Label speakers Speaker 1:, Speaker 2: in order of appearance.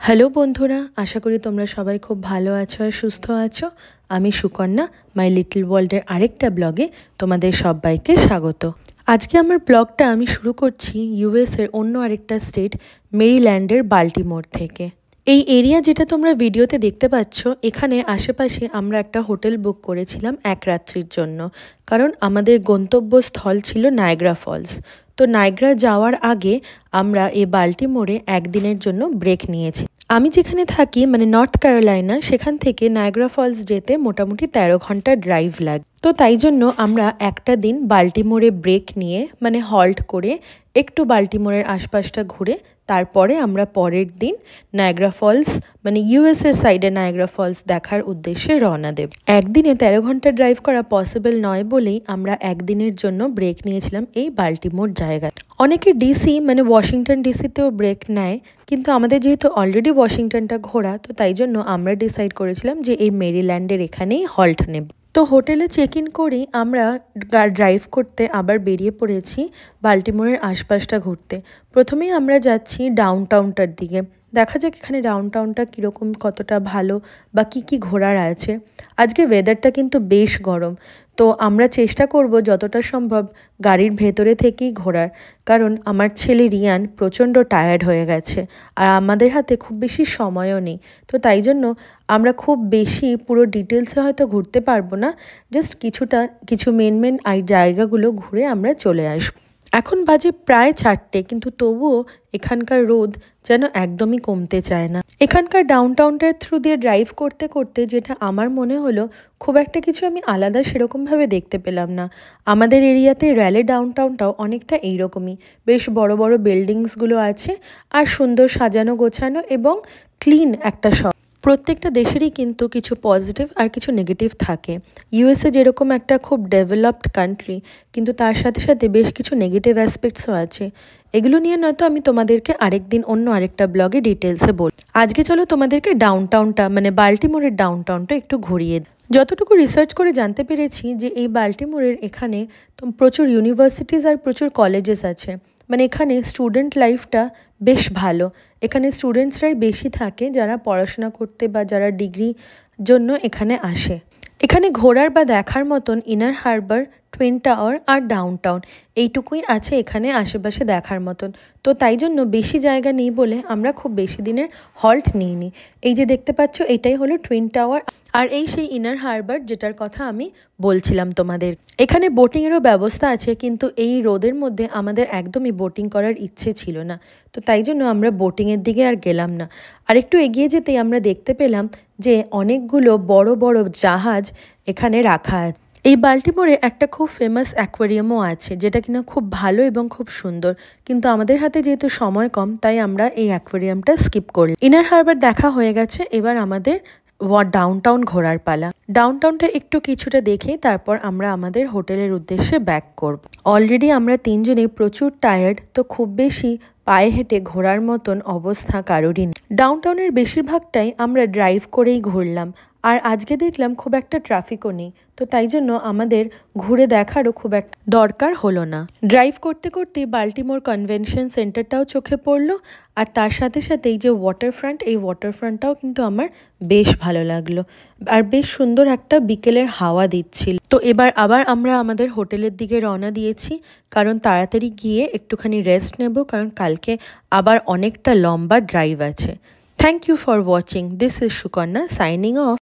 Speaker 1: Hello বন্ধুরা, আশা করি তোমরা সবাই খুব ভালো আছো আর সুস্থ আছো। আমি সুকন্যা, মাই লিটল ওয়ার্ল্ডের আরেকটা ব্লগে তোমাদের সবাইকে স্বাগত। আজকে আমার ব্লগটা আমি শুরু করছি ইউএসের অন্য আরেকটা স্টেট মেরিল্যান্ডের বাল্টিমোর থেকে। এই এরিয়া যেটা তোমরা ভিডিওতে দেখতে পাচ্ছ, এখানে আশেপাশে আমরা একটা হোটেল বুক করেছিলাম এক রাত্রির জন্য, কারণ আমাদের গন্তব্যস্থল ছিল নায়াগ্রা ফলস। তো নায়াগ্রা যাওয়ার আগে আমরা এই বাল্টিমোরে একদিনের জন্য ব্রেক নিয়েছি। আমি যেখানে থাকি মানে নর্থ ক্যারোলাইনা, সেখান থেকে নায়াগ্রা ফলস যেতে মোটামুটি 13 ঘন্টা ড্রাইভ লাগে। তো তাই জন্য আমরা একটা দিন বাল্টিমোরে ব্রেক নিয়ে মানে হল্ট করে একটু বাল্টিমোরের আশপাশটা ঘুরে তারপরে আমরা পরের দিন নায়াগ্রা ফলস মানে ইউএসএর সাইডে নায়াগ্রা ফলস দেখার উদ্দেশ্যে রওনা দেব। একদিনে 13 ঘন্টা ড্রাইভ করা পসিবল নয় বলেই আমরা একদিনের জন্য ব্রেক নিয়েছিলাম এই বাল্টিমোর জায়গায়। অনেকে ডিসি মানে ওয়াশিংটন ডিসিতেও ব্রেক নেয়, কিন্তু আমাদের যেহেতু অলরেডি ওয়াশিংটনটা ঘোরা, তো তাই জন্য আমরা ডিসাইড করেছিলাম যে এই মেরিল্যান্ডের এখানেই হল্ট নেব। তো হোটেলে চেক ইন করেই আমরা ড্রাইভ করতে আবার বেরিয়ে পড়েছি বাল্টিমোরের আশপাশটা ঘুরতে। প্রথমেই আমরা যাচ্ছি ডাউনটাউনটার দিকে। দেখা যাক এখানে ডাউনটাউনটা কীরকম, কতটা ভালো বা কী ঘোরার আছে। আজকে ওয়েদারটা কিন্তু বেশ গরম, তো আমরা চেষ্টা করব যতটা সম্ভব গাড়ির ভেতরে থেকেই ঘোরার, কারণ আমার ছেলে রিয়ান প্রচণ্ড টায়ার্ড হয়ে গেছে আর আমাদের হাতে খুব বেশি সময়ও নেই। তো তাই জন্য আমরা খুব বেশি পুরো ডিটেলসে হয়তো ঘুরতে পারবো না, জাস্ট কিছু মেন জায়গাগুলো ঘুরে আমরা চলে আসবো। এখন বাজে প্রায় 4টে, কিন্তু তবুও এখানকার রোদ যেন একদমই কমতে চায় না। এখানকার ডাউনটাউনটার থ্রু দিয়ে ড্রাইভ করতে করতে যেটা আমার মনে হলো, খুব একটা কিছু আমি আলাদা সেরকমভাবে দেখতে পেলাম না। আমাদের এরিয়াতে র্যালে ডাউনটাউনটাও অনেকটা এইরকমই, বেশ বড় বড় বিল্ডিংসগুলো আছে আর সুন্দর সাজানো গোছানো এবং ক্লিন একটা শহর। প্রত্যেকটা দেশেরই কিন্তু কিছু পজিটিভ আর কিছু নেগেটিভ থাকে। ইউএসএ যেরকম একটা খুব ডেভেলপড কান্ট্রি, কিন্তু তার সাথে সাথে বেশ কিছু নেগেটিভ অ্যাসপেক্টসও আছে। এগুলো নিয়ে নয়তো আমি তোমাদেরকে আরেকদিন অন্য আরেকটা ব্লগে ডিটেলসে বল। আজকে চলো তোমাদেরকে ডাউনটাউনটা মানে বাল্টিমোরের ডাউনটাউনটা একটু ঘুরিয়ে দিই। যতটুকু রিসার্চ করে জানতে পেরেছি যে এই বাল্টিমোরের এখানে প্রচুর ইউনিভার্সিটিস আর প্রচুর কলেজেস আছে, মানে এখানে স্টুডেন্ট লাইফটা বেশ ভালো। এখানে স্টুডেন্টসরাই বেশি থাকে যারা পড়াশোনা করতে বা যারা ডিগ্রি জন্য এখানে আসে। এখানে ঘোরার বা দেখার মতন ইনার হারবার, টুইন টাওয়ার আর ডাউনটাউন এইটুকুই আছে এখানে আশেপাশে দেখার মতন। তো তাই জন্য বেশি জায়গা নেই বলে আমরা খুব বেশি দিনের হল্ট নিইনি। এই যে দেখতে পাচ্ছ, এটাই হলো টুইন টাওয়ার আর এই সেই ইনার হারবার যেটার কথা আমি বলছিলাম তোমাদের। এখানে বোটিংয়েরও ব্যবস্থা আছে, কিন্তু এই রোদের মধ্যে আমাদের একদমই বোটিং করার ইচ্ছে ছিল না, তো তাই জন্য আমরা বোটিংয়ের দিকে আর গেলাম না। আর একটু এগিয়ে যেতেই আমরা দেখতে পেলাম যে অনেকগুলো বড় বড় জাহাজ এখানে রাখা আছে। এই বাল্টিমোরে একটা খুব ফেমাস অ্যাকোয়ারিয়ামও আছে, যেটা কিনা খুব ভালো এবং খুব সুন্দর, কিন্তু আমাদের হাতে যেহেতু সময় কম তাই আমরা এই অ্যাকোয়ারিয়ামটা স্কিপ করলাম। ইনার হারবার দেখা হয়ে গেছে, এবার আমাদের ডাউনটাউন ঘোরার পালা। ডাউনটাউনটা একটু কিছুটা দেখেই তারপর আমরা আমাদের হোটেলের উদ্দেশ্যে ব্যাক করব। অলরেডি আমরা তিনজনেই প্রচুর টায়ার্ড, তো খুব বেশি পায়ে হেঁটে ঘোরার মতন অবস্থা কারোরই নেই। ডাউনটাউনের বেশিরভাগটাই আমরা ড্রাইভ করেই ঘুরলাম, আর আজকে দেখলাম খুব একটা ট্রাফিকও নেই, তো তাই জন্য আমাদের ঘুরে দেখারও খুব একটা দরকার হলো না। ড্রাইভ করতে করতেই বাল্টিমোর কনভেনশন সেন্টারটাও চোখে পড়লো, আর তার সাথে সাথে এই যে ওয়াটারফ্রন্ট, এই ওয়াটারফ্রন্টটাও কিন্তু আমার বেশ ভালো লাগলো আর বেশ সুন্দর একটা বিকেলের হাওয়া দিচ্ছিল। তো এবার আবার আমরা আমাদের হোটেলের দিকে রওনা দিয়েছি, কারণ তাড়াতাড়ি গিয়ে একটুখানি রেস্ট নেব, কারণ কালকে আবার অনেকটা লম্বা ড্রাইভ আছে। Thank you for watching. This is Shukarna signing off.